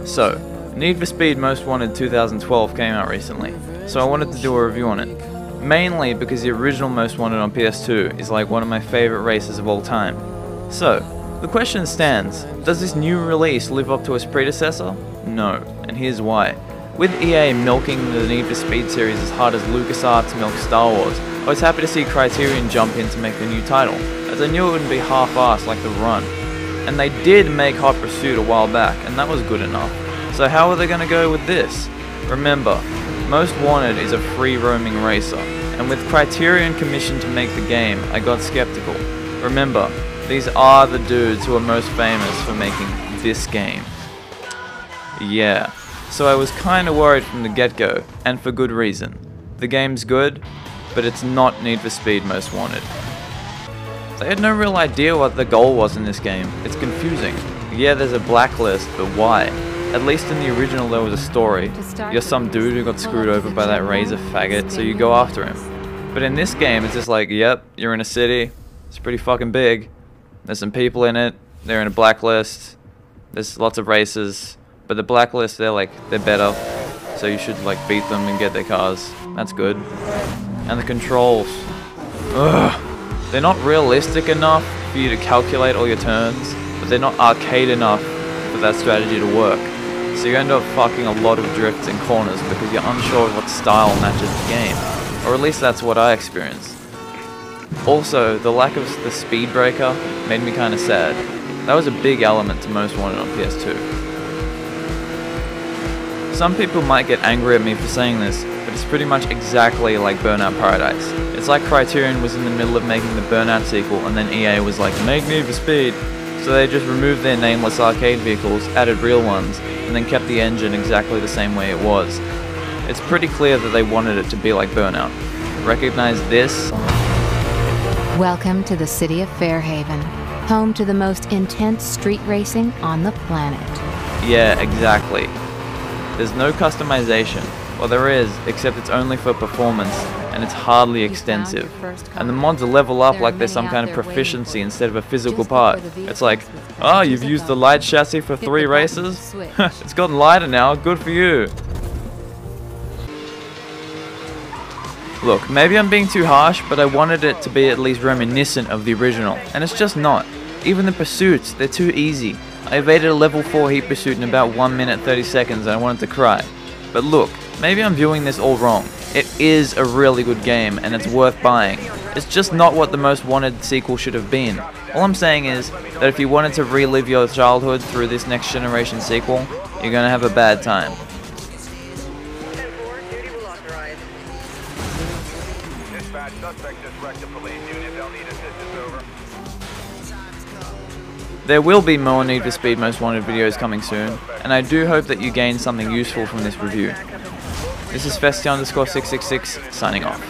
So, Need for Speed Most Wanted 2012 came out recently, so I wanted to do a review on it. Mainly because the original Most Wanted on PS2 is like one of my favorite races of all time. So, the question stands, does this new release live up to its predecessor? No, and here's why. With EA milking the Need for Speed series as hard as LucasArts milked Star Wars, I was happy to see Criterion jump in to make the new title, as I knew it wouldn't be half-assed like The Run. And they did make Hot Pursuit a while back, and that was good enough. So how are they going to go with this? Remember, Most Wanted is a free-roaming racer, and with Criterion commissioned to make the game, I got skeptical. Remember, these are the dudes who are most famous for making this game. Yeah, so I was kinda worried from the get-go, and for good reason. The game's good, but it's not Need for Speed Most Wanted. They had no real idea what the goal was in this game. It's confusing. Yeah, there's a blacklist, but why? At least in the original there was a story. You're some dude who got screwed over by that razor faggot, so you go after him. But in this game, it's just like, yep, you're in a city. It's pretty fucking big. There's some people in it. They're in a blacklist. There's lots of races. But the blacklist, they're better. So you should like beat them and get their cars. That's good. And the controls. Ugh. They're not realistic enough for you to calculate all your turns, but they're not arcade enough for that strategy to work. So you end up fucking a lot of drifts and corners because you're unsure of what style matches the game. Or at least that's what I experienced. Also, the lack of the speed breaker made me kinda sad. That was a big element to Most Wanted on PS2. Some people might get angry at me for saying this, but it's pretty much exactly like Burnout Paradise. It's like Criterion was in the middle of making the Burnout sequel and then EA was like, make Need for Speed. So they just removed their nameless arcade vehicles, added real ones, and then kept the engine exactly the same way it was. It's pretty clear that they wanted it to be like Burnout. Recognize this? Welcome to the city of Fairhaven, home to the most intense street racing on the planet. Yeah, exactly. There's no customization. Well, there is, except it's only for performance, and it's hardly extensive. And the mods level up like there's some kind of proficiency instead of a physical part. It's like, oh, you've used the light chassis for 3 races? It's gotten lighter now, good for you. Look, maybe I'm being too harsh, but I wanted it to be at least reminiscent of the original, and it's just not. Even the pursuits, they're too easy. I evaded a level 4 heat pursuit in about 1 minute 30 seconds and I wanted to cry. But look, maybe I'm viewing this all wrong. It is a really good game and it's worth buying. It's just not what the Most Wanted sequel should have been. All I'm saying is that if you wanted to relive your childhood through this next generation sequel, you're gonna have a bad time. There will be more Need for Speed Most Wanted videos coming soon, and I do hope that you gain something useful from this review. This is Festy_666 signing off.